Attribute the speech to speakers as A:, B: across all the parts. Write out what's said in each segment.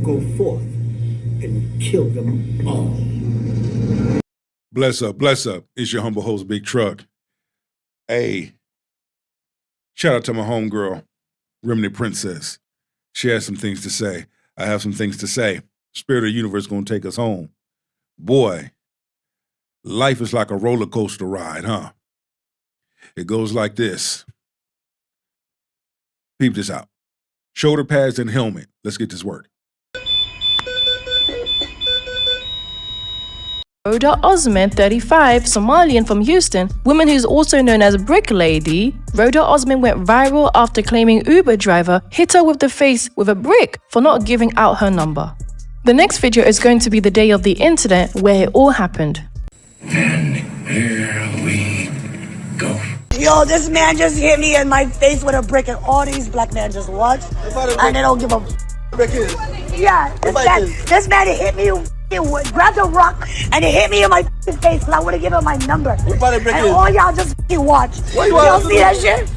A: go forth and kill them all.
B: Bless up. It's your humble host, Big Truck. Hey, shout out to my homegirl, Remnant Princess. She has some things to say. I have some things to say. Spirit of the universe gonna take us home. Boy, life is like a roller coaster ride, huh? It goes like this. Peep this out. Shoulder pads and helmet. Let's get this work.
C: Rhoda Osman, 35, Somalian from Houston, woman who's also known as Brick Lady, Rhoda Osman went viral after claiming Uber driver hit her with the face with a brick for not giving out her number. The next video is going to be the day of the incident where it all happened.
A: And here we go.
D: Yo, this man just hit me in my face with a brick, and all these black men just watch, and they don't give a
E: brick is.
D: Yeah, this man hit me, grabbed a rock, and it hit me in my face, and I would have given him my number. And all y'all just watch. Y'all see that shit?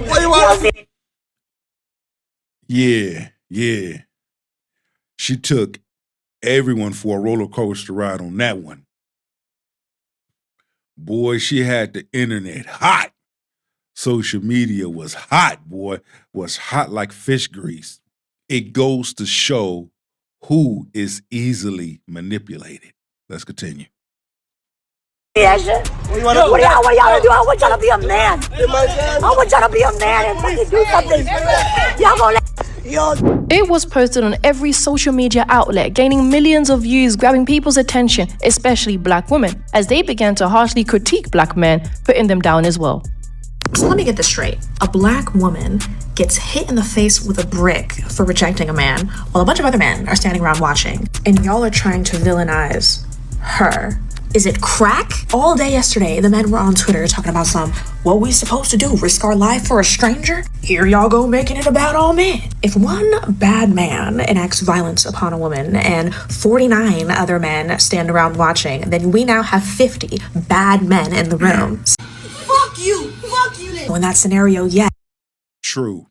E: What you want?
B: Yeah. She took everyone for a roller coaster ride on that one. Boy, she had the internet hot. Social media was hot, boy. Was hot like fish grease. It goes to show who is easily manipulated. Let's continue.
D: Yeah, shit. What y'all do? I want y'all to be a man. I want y'all to be a man and fucking do something. Y'all gonna
C: It was posted on every social media outlet, gaining millions of views, grabbing people's attention, especially black women, as they began to harshly critique black men, putting them down as well.
F: So let me get this straight. A black woman gets hit in the face with a brick for rejecting a man, while a bunch of other men are standing around watching, and y'all are trying to villainize her. Is it crack? All day yesterday, the men were on Twitter talking about what we supposed to do, risk our life for a stranger? Here y'all go making it about all men. If one bad man enacts violence upon a woman and 49 other men stand around watching, then we now have 50 bad men in the room.
D: fuck you then.
F: In that scenario, yeah.
B: True.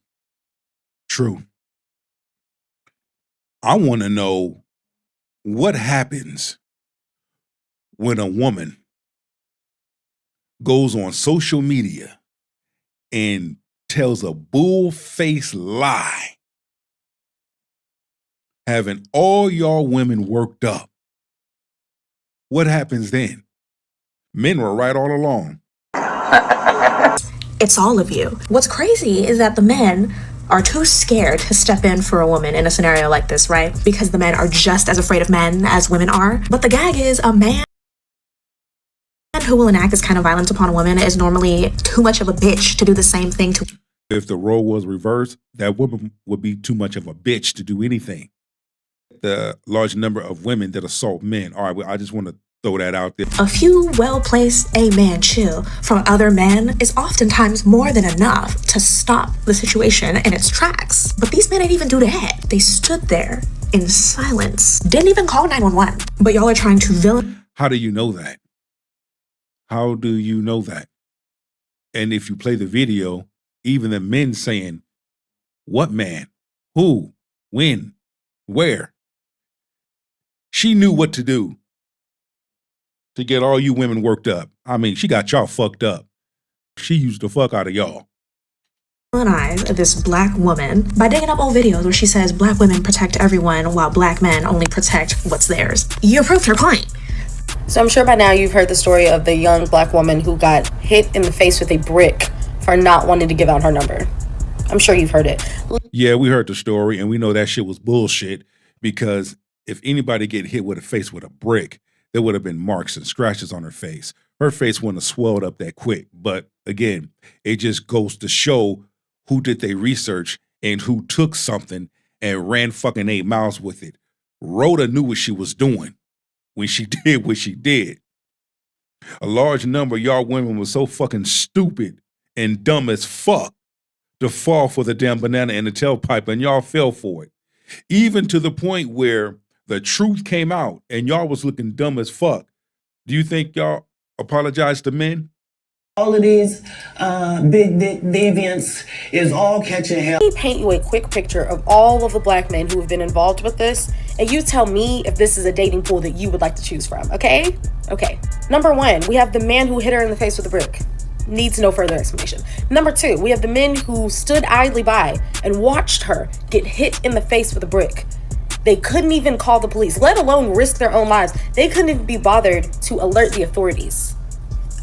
B: I want to know what happens when a woman goes on social media and tells a bull-faced lie, having all y'all women worked up. What happens then? Men were right all along.
F: It's all of you. What's crazy is that the men are too scared to step in for a woman in a scenario like this, right? Because the men are just as afraid of men as women are. But the gag is a man who will enact this kind of violence upon a woman is normally too much of a bitch to do the same thing to.
B: If the role was reversed, that woman would be too much of a bitch to do anything. The large number of women that assault men. All right, well, I just want to throw that out there.
F: A few well-placed amen chill from other men is oftentimes more than enough to stop the situation in its tracks. But these men didn't even do that. They stood there in silence. Didn't even call 911. But y'all are trying to villain.
B: How do you know that? How do you know that? And if you play the video, even the men saying, what man? Who? When? Where? She knew what to do to get all you women worked up. I mean, she got y'all fucked up. She used the fuck out of y'all.
F: Villainize this black woman by digging up old videos where she says black women protect everyone while black men only protect what's theirs. You proved her point.
G: So I'm sure by now you've heard the story of the young black woman who got hit in the face with a brick for not wanting to give out her number. I'm sure you've heard it.
B: Yeah, we heard the story, and we know that shit was bullshit, because if anybody get hit with a face with a brick, there would have been marks and scratches on her face. Her face wouldn't have swelled up that quick. But again, it just goes to show who did they research and who took something and ran fucking 8 miles with it. Rhoda knew what she was doing when she did what she did. A large number of y'all women were so fucking stupid and dumb as fuck to fall for the damn banana in the tailpipe, and y'all fell for it. Even to the point where the truth came out and y'all was looking dumb as fuck. Do you think y'all apologize to men?
H: All of these big dick deviants is all catching hell.
G: Let me paint you a quick picture of all of the black men who have been involved with this, and you tell me if this is a dating pool that you would like to choose from, okay? Okay. Number one, we have the man who hit her in the face with a brick. Needs no further explanation. Number two, we have the men who stood idly by and watched her get hit in the face with a brick. They couldn't even call the police, let alone risk their own lives. They couldn't even be bothered to alert the authorities.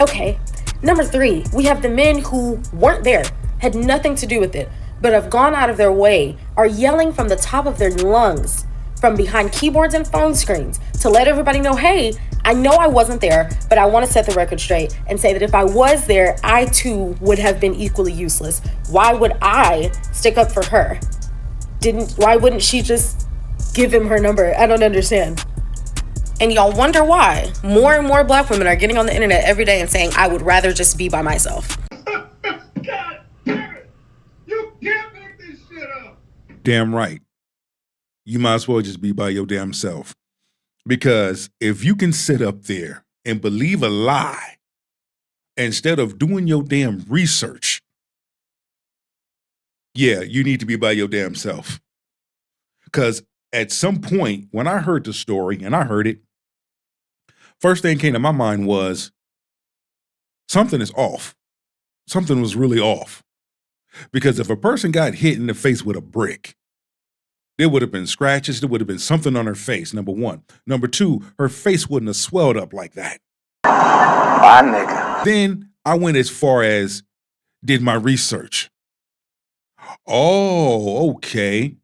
G: Okay. Number three, we have the men who weren't there, had nothing to do with it, but have gone out of their way, are yelling from the top of their lungs, from behind keyboards and phone screens, to let everybody know, hey, I know I wasn't there, but I want to set the record straight and say that if I was there, I too would have been equally useless. Why would I stick up for her? Why wouldn't she just give him her number? I don't understand. And y'all wonder why more and more black women are getting on the internet every day and saying, I would rather just be by myself.
E: God damn it! You can't make this shit up!
B: Damn right. You might as well just be by your damn self. Because if you can sit up there and believe a lie instead of doing your damn research, yeah, you need to be by your damn self. Because at some point, when I heard the story, and I heard it, first thing came to my mind was something is off. Something was really off. Because if a person got hit in the face with a brick, there would have been scratches, there would have been something on her face, number one. Number two, her face wouldn't have swelled up like that.
A: My nigga.
B: Then I went as far as did my research. Oh, okay.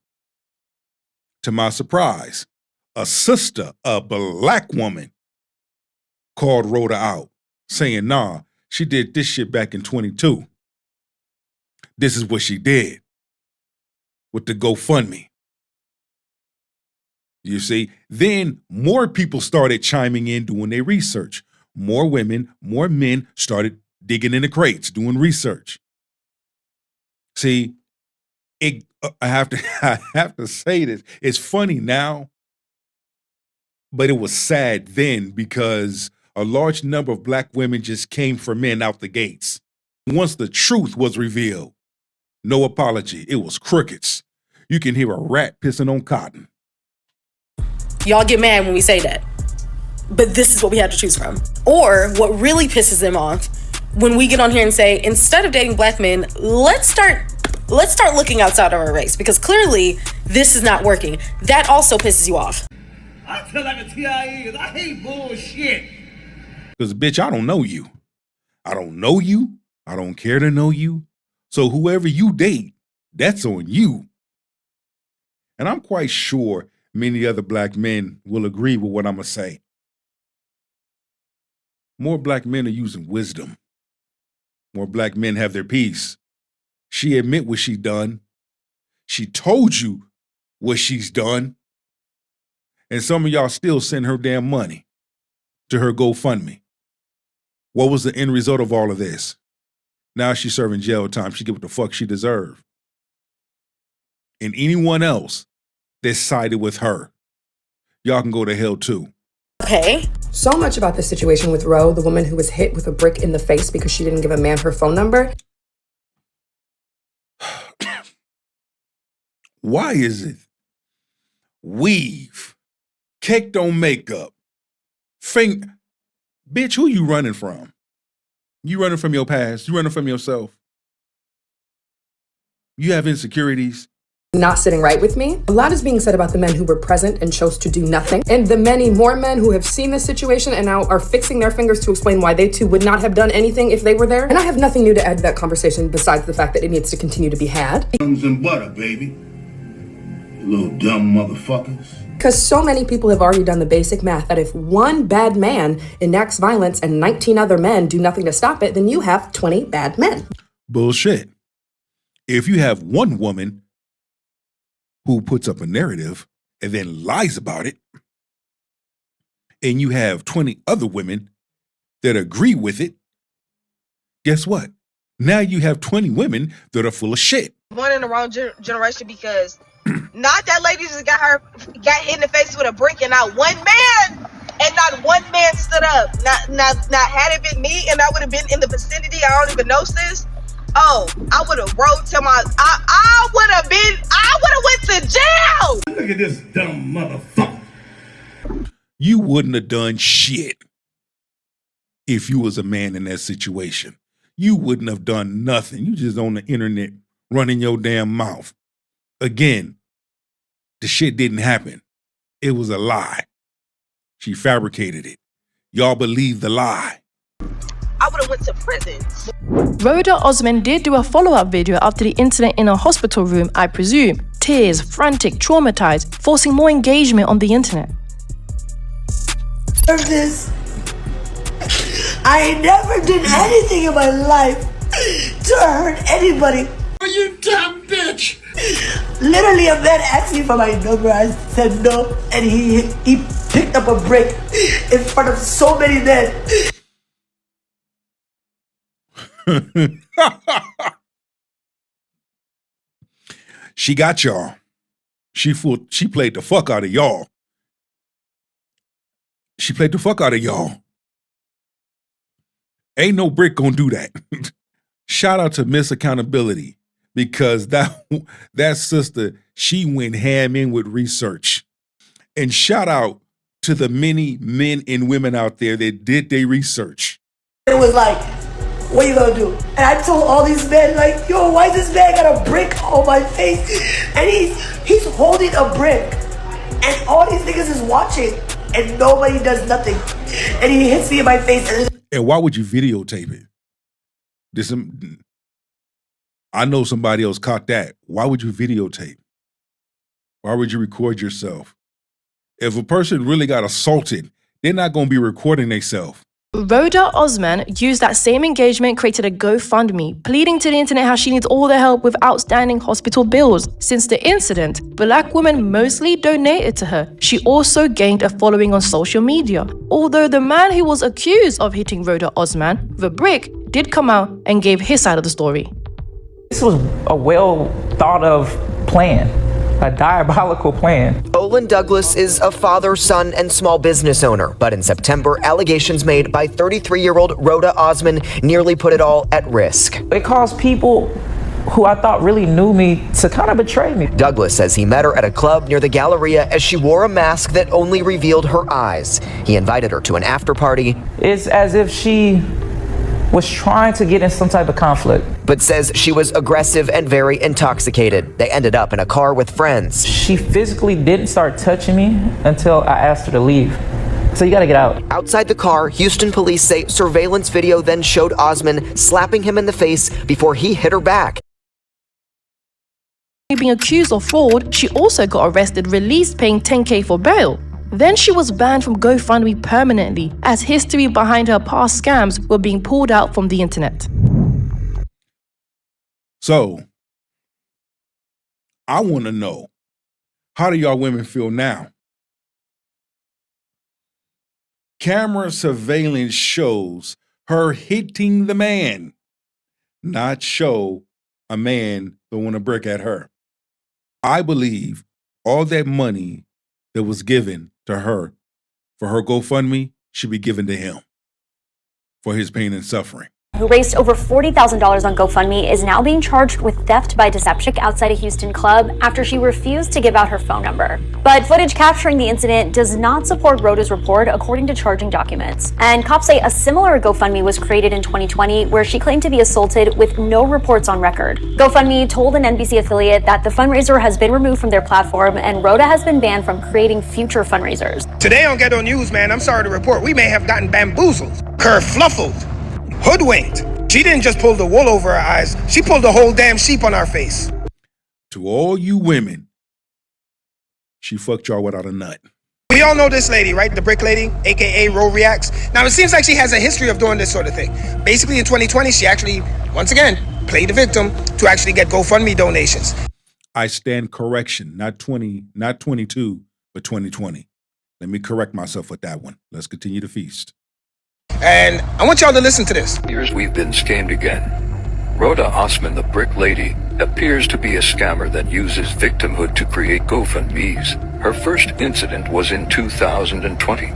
B: To my surprise, a sister, a black woman, called Rhoda out, saying, nah, she did this shit back in 22. This is what she did with the GoFundMe. You see, then more people started chiming in, doing their research. More women, more men started digging in the crates, doing research. See, I have to say this. It's funny now, but it was sad then because a large number of black women just came for men out the gates. Once the truth was revealed, no apology. It was crickets. You can hear a rat pissing on cotton.
G: Y'all get mad when we say that. But this is what we had to choose from. Or what really pisses them off when we get on here and say, instead of dating black men, let's start looking outside of our race, because clearly this is not working. That also pisses you off.
A: I feel like a TIE. I hate bullshit.
B: Because, bitch, I don't know you. I don't know you. I don't care to know you. So whoever you date, that's on you. And I'm quite sure many other black men will agree with what I'm going to say. More black men are using wisdom. More black men have their peace. She admit what she done. She told you what she's done. And some of y'all still send her damn money to her GoFundMe. What was the end result of all of this? Now she's serving jail time. She get what the fuck she deserved. And anyone else that sided with her, y'all can go to hell too.
G: Okay.
I: So much about the situation with Ro, the woman who was hit with a brick in the face because she didn't give a man her phone number.
B: Why is it weave, caked on makeup, bitch, who you running from? You running from your past? You running from yourself? You have insecurities?
I: Not sitting right with me. A lot is being said about the men who were present and chose to do nothing, and the many more men who have seen this situation and now are fixing their fingers to explain why they too would not have done anything if they were there. And I have nothing new to add to that conversation besides the fact that it needs to continue to be had.
E: Guns and butter, baby. You little dumb motherfuckers.
I: Because so many people have already done the basic math that if one bad man enacts violence and 19 other men do nothing to stop it, then you have 20 bad men.
B: Bullshit. If you have one woman who puts up a narrative and then lies about it, and you have 20 other women that agree with it, guess what? Now you have 20 women that are full of shit.
J: Born in the wrong generation, because not that lady just got hit in the face with a brick and not one man and not one man stood up. Not had it been me, and I would have been in the vicinity. I don't even know sis. Oh, I would have wrote to my. I would have went to jail.
A: Look at this dumb motherfucker.
B: You wouldn't have done shit if you was a man in that situation. You wouldn't have done nothing. You just on the internet running your damn mouth. Again, the shit didn't happen. It was a lie. She fabricated it. Y'all believe the lie.
J: I would have went to prison.
C: Rhoda Osman did do a follow-up video after the incident in a hospital room, I presume. Tears, frantic, traumatized, forcing more engagement on the internet.
D: This. I never did anything in my life to hurt anybody.
A: Are you dumb bitch?
D: Literally, a man asked me for my number. I said no, and he picked up a brick in front of so many men.
B: She got y'all. She played the fuck out of y'all. She played the fuck out of y'all. Ain't no brick gonna do that. Shout out to Miss Accountability, because that sister, she went ham in with research. And shout out to the many men and women out there that did their research.
D: It was like, what you gonna do? And I told all these men, like, yo, why this man got a brick on my face? And he's holding a brick. And all these niggas is watching. And nobody does nothing. And he hits me in my face.
B: And why would you videotape it? I know somebody else caught that. Why would you videotape? Why would you record yourself? If a person really got assaulted, they're not going to be recording themselves.
C: Rhoda Osman used that same engagement, created a GoFundMe, pleading to the internet how she needs all the help with outstanding hospital bills. Since the incident, Black women mostly donated to her. She also gained a following on social media. Although the man who was accused of hitting Rhoda Osman with a brick did come out and gave his side of the story.
K: This was a well thought of plan. A diabolical plan.
L: Olin Douglas is a father, son, and small business owner. But in September, allegations made by 33-year-old Rhoda Osman nearly put it all at risk.
K: It caused people who I thought really knew me to kind of betray me.
L: Douglas says he met her at a club near the Galleria as she wore a mask that only revealed her eyes. He invited her to an after party.
K: It's as if she was trying to get in some type of conflict.
L: But says she was aggressive and very intoxicated. They ended up in a car with friends.
K: She physically didn't start touching me until I asked her to leave. So you gotta get out.
L: Outside the car, Houston police say surveillance video then showed Osman slapping him in the face before he hit her back.
C: Being accused of fraud, she also got arrested, released paying $10,000 for bail. Then she was banned from GoFundMe permanently, as history behind her past scams were being pulled out from the internet.
B: So, I want to know, how do y'all women feel now? Camera surveillance shows her hitting the man, not show a man throwing a brick at her. I believe all that money that was given to her for her GoFundMe should be given to him for his pain and suffering.
M: Who raised over $40,000 on GoFundMe, is now being charged with theft by deception outside a Houston club after she refused to give out her phone number. But footage capturing the incident does not support Rhoda's report, according to charging documents. And cops say a similar GoFundMe was created in 2020 where she claimed to be assaulted with no reports on record. GoFundMe told an NBC affiliate that the fundraiser has been removed from their platform and Rhoda has been banned from creating future fundraisers.
N: Today on Ghetto News, man, I'm sorry to report, we may have gotten bamboozled, kerfluffled, hoodwinked. She didn't just pull the wool over our eyes, she pulled the whole damn sheep on our face.
B: To all you women, she fucked y'all without a nut.
N: We all know this lady, right? The brick lady, aka Ro Reacts. Now it seems like she has a history of doing this sort of thing. Basically in 2020, she actually, once again, played the victim to actually get GoFundMe donations.
B: I stand correction, not 22, but 2020. Let me correct myself with that one. Let's continue to feast.
N: And I want y'all to listen to this.
O: Years we've been scammed again. Rhoda Osman, the brick lady, appears to be a scammer that uses victimhood to create GoFundMes. Her first incident was in 2020.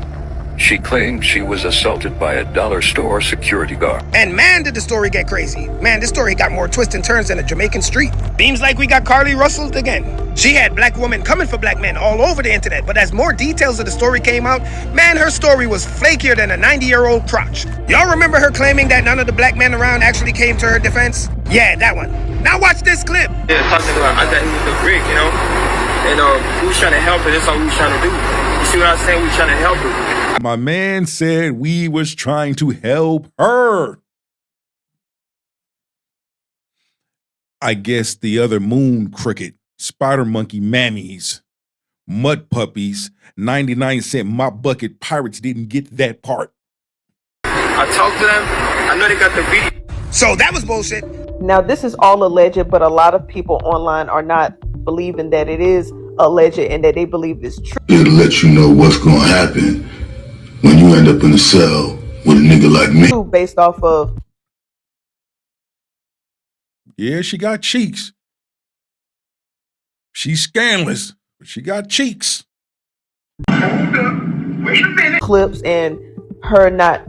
O: She claimed she was assaulted by a dollar store security guard.
N: And man, did the story get crazy. Man, this story got more twists and turns than a Jamaican street. Seems like we got Carly Russell again. She had black women coming for black men all over the internet, but as more details of the story came out, man, her story was flakier than a 90-year-old crotch. Y'all remember her claiming that none of the black men around actually came to her defense? Yeah, that one. Now watch this clip.
P: Yeah, talking about I thought he was the brick, you know? And we was trying to help her. That's all we was trying to do. You see what I'm saying? We trying to help her.
B: My man said we was trying to help her. I guess the other moon cricket, spider monkey mammies, mud puppies, 99-cent mop bucket pirates didn't get that part.
P: I talked to them. I know they got the video.
N: So that was bullshit.
Q: Now, this is all alleged, but a lot of people online are not believing that it is alleged and that they believe it's true.
R: It'll let you know what's going to happen when you end up in a cell with a nigga like me.
Q: Based off of...
B: Yeah, she got cheeks. She's scandalous, but she got cheeks.
E: Wait a minute.
Q: Clips and her not,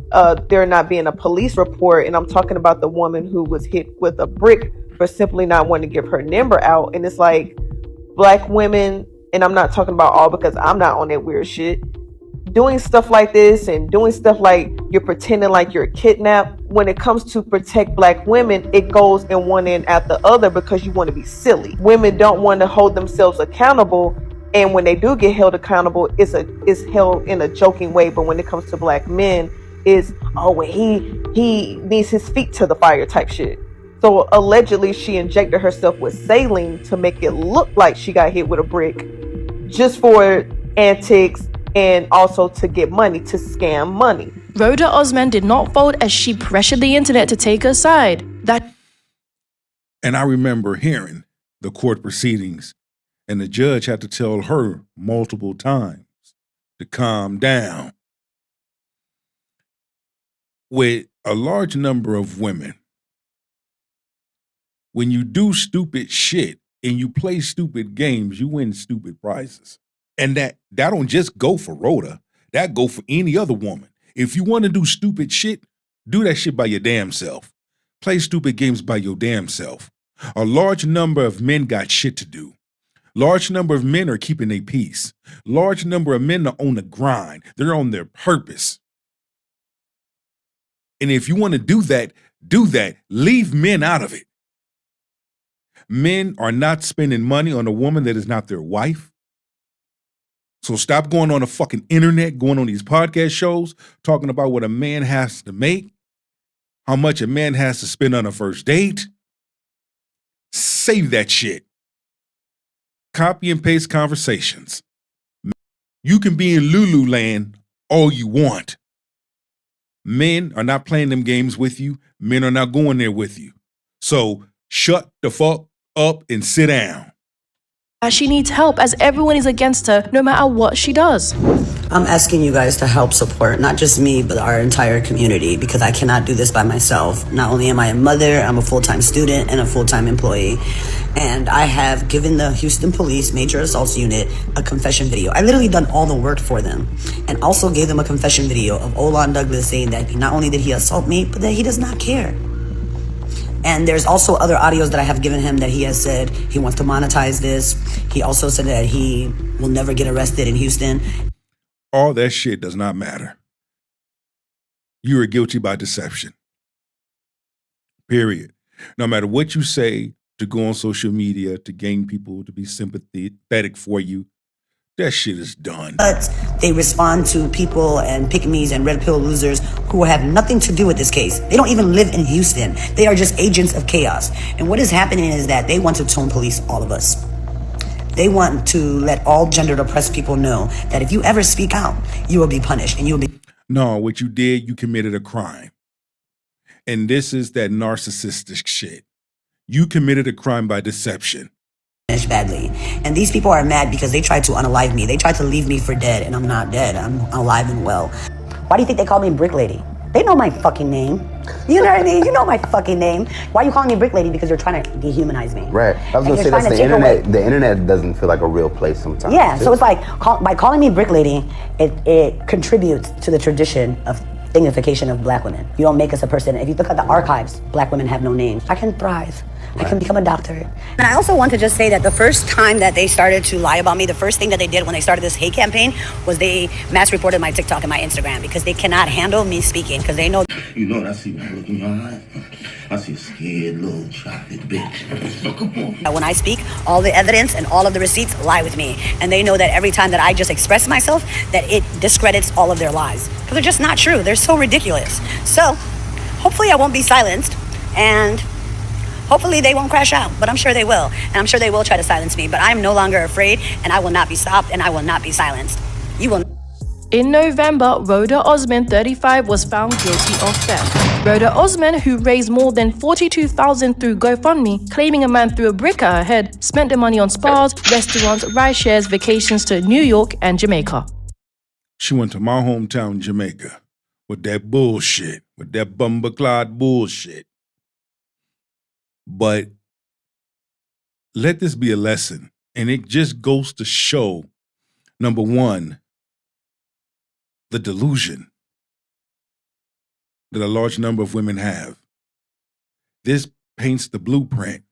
Q: there not being a police report. And I'm talking about the woman who was hit with a brick for simply not wanting to give her number out. And it's like, black women, and I'm not talking about all because I'm not on that weird shit, doing stuff like this and doing stuff like you're pretending like you're kidnapped. When it comes to protect black women, it goes in one end at the other because you want to be silly. Women don't want to hold themselves accountable, and when they do get held accountable, it's held in a joking way. But when it comes to black men, it's, oh, well, he needs his feet to the fire type shit. So allegedly she injected herself with saline to make it look like she got hit with a brick just for antics and also to get money, to scam money.
C: Rhoda Osman did not fold as she pressured the internet to take her side.
B: And I remember hearing the court proceedings, and the judge had to tell her multiple times to calm down. With a large number of women, when you do stupid shit and you play stupid games, you win stupid prizes. And that don't just go for Rhoda. That go for any other woman. If you want to do stupid shit, do that shit by your damn self. Play stupid games by your damn self. A large number of men got shit to do. Large number of men are keeping their peace. Large number of men are on the grind. They're on their purpose. And if you want to do that, do that. Leave men out of it. Men are not spending money on a woman that is not their wife. So stop going on the fucking internet, going on these podcast shows, talking about what a man has to make, how much a man has to spend on a first date. Save that shit. Copy and paste conversations. You can be in Lulu land all you want. Men are not playing them games with you. Men are not going there with you. So shut the fuck up and sit down.
C: She needs help as everyone is against her no matter what she does.
D: I'm asking you guys to help support not just me, but our entire community, because I cannot do this by myself. Not only am I a mother, I'm a full-time student and a full-time employee. And I have given the Houston Police Major Assaults Unit a confession video. I literally done all the work for them, and also gave them a confession video of Olan Douglas saying that not only did he assault me, but that he does not care. And there's also other audios that I have given him that he has said he wants to monetize this. He also said that he will never get arrested in Houston.
B: All that shit does not matter. You are guilty by deception. Period. No matter what you say to go on social media to gain people to be sympathetic for you, that shit is done.
D: But they respond to people and pick-me's and red pill losers who have nothing to do with this case. They don't even live in Houston. They are just agents of chaos. And what is happening is that they want to tone police all of us. They want to let all gendered oppressed people know that if you ever speak out, you will be punished and you will be...
B: No, what you did, you committed a crime. And this is that narcissistic shit. You committed a crime by deception.
D: Badly. And these people are mad because they tried to unalive me. They tried to leave me for dead, and I'm not dead. I'm alive and well. Why do you think they call me Brick Lady? They know my fucking name.
S: You know what I mean? You know my fucking name. Why are you calling me Brick Lady? Because you're trying to dehumanize me.
T: Right. I was
S: And
T: gonna say
S: you're
T: that's
S: trying
T: the
S: to take away-
T: internet. The internet doesn't feel like a real place sometimes.
S: Yeah, so it's like, by calling me Brick Lady, it contributes to the tradition of dignification of black women. You don't make us a person. If you look at the archives, black women have no names. I can thrive. I can become a doctor. And I also want to just say that the first time that they started to lie about me, the first thing that they did when they started this hate campaign was they mass reported my TikTok and my Instagram because they cannot handle me speaking because they know.
R: You know what I see when I look in your eyes? I see a scared little chocolate bitch. Come on.
S: When I speak, all the evidence and all of the receipts lie with me. And they know that every time that I just express myself, that it discredits all of their lies. Because they're just not true. They're so ridiculous. So, hopefully I won't be silenced. And hopefully they won't crash out. But I'm sure they will. And I'm sure they will try to silence me. But I'm no longer afraid. And I will not be stopped. And I will not be silenced. You will.
C: In November, Rhoda Osman, 35, was found guilty of theft. Rhoda Osman, who raised more than $42,000 through GoFundMe, claiming a man threw a brick at her head, spent the money on spas, restaurants, ride shares, vacations to New York and Jamaica.
B: She went to my hometown, Jamaica, with that bullshit, with that bumbleclad bullshit. But let this be a lesson, and it just goes to show, number one, the delusion that a large number of women have. This paints the blueprint.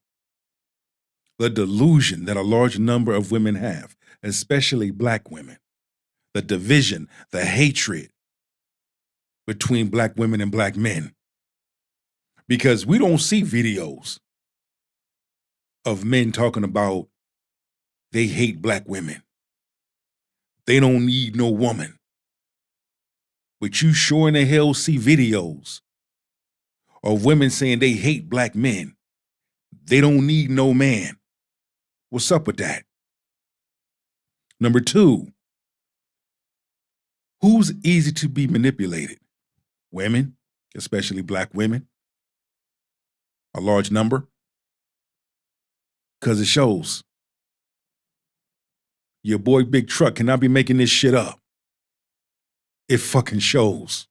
B: The delusion that a large number of women have, especially black women. The division, the hatred between black women and black men. Because we don't see videos of men talking about they hate black women. They don't need no woman. But you sure in the hell see videos of women saying they hate black men. They don't need no man. What's up with that? Number two, who's easy to be manipulated? Women, especially black women. A large number. Because it shows. Your boy Big Truck cannot be making this shit up. It fucking shows.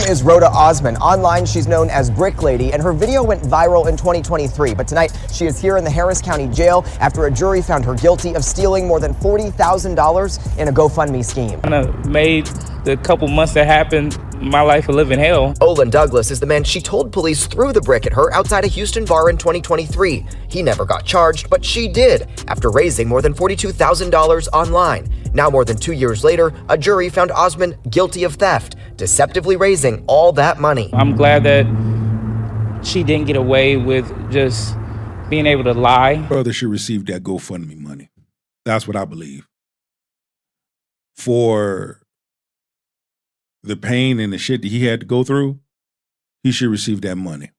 L: Is Rhoda Osman. Online, she's known as Brick Lady, and her video went viral in 2023. But tonight, she is here in the Harris County Jail after a jury found her guilty of stealing more than $40,000 in a GoFundMe scheme.
K: Kind of made the couple months that happened my life a living hell.
L: Olin Douglas is the man she told police threw the brick at her outside a Houston bar in 2023. He never got charged, but she did after raising more than $42,000 online. Now, more than 2 years later, a jury found Osman guilty of theft, deceptively raising all that money.
K: I'm glad that she didn't get away with just being able to lie.
B: Brother should receive that GoFundMe money. That's what I believe. For the pain and the shit that he had to go through, he should receive that money.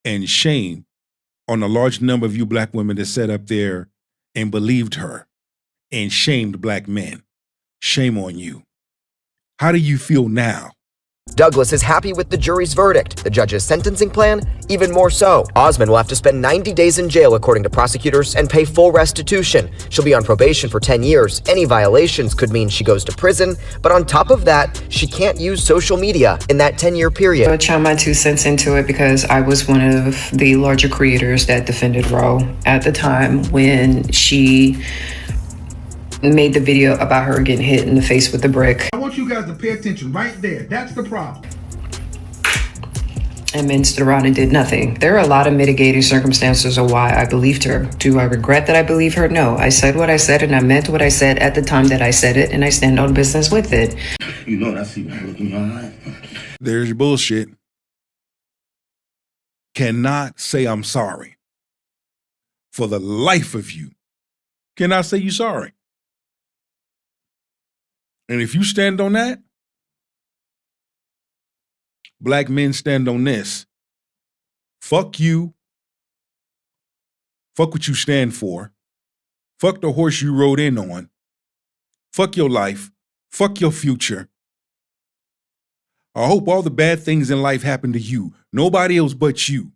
B: And shame on a large number of you black women that sat up there and believed her and shamed black men. Shame on you. How do you feel now?
L: Douglas is happy with the jury's verdict. The judge's sentencing plan, even more so. Osman will have to spend 90 days in jail, according to prosecutors, and pay full restitution. She'll be on probation for 10 years. Any violations could mean she goes to prison. But on top of that, she can't use social media in that 10-year period.
I: I chime my 2 cents into it because I was one of the larger creators that defended Ro at the time when she made the video about her getting hit in the face with the brick.
E: I want you guys to pay attention right there. That's the problem.
I: And men stood around and did nothing. There are a lot of mitigating circumstances of why I believed her. Do I regret that I believe her? No. I said what I said and I meant what I said at the time that I said it, and I stand on business with it.
R: You know what I see when I look in your eyes?
B: There's your bullshit. Cannot say I'm sorry. For the life of you, cannot say you sorry. And if you stand on that, black men stand on this. Fuck you. Fuck what you stand for. Fuck the horse you rode in on. Fuck your life. Fuck your future. I hope all the bad things in life happen to you. Nobody else but you.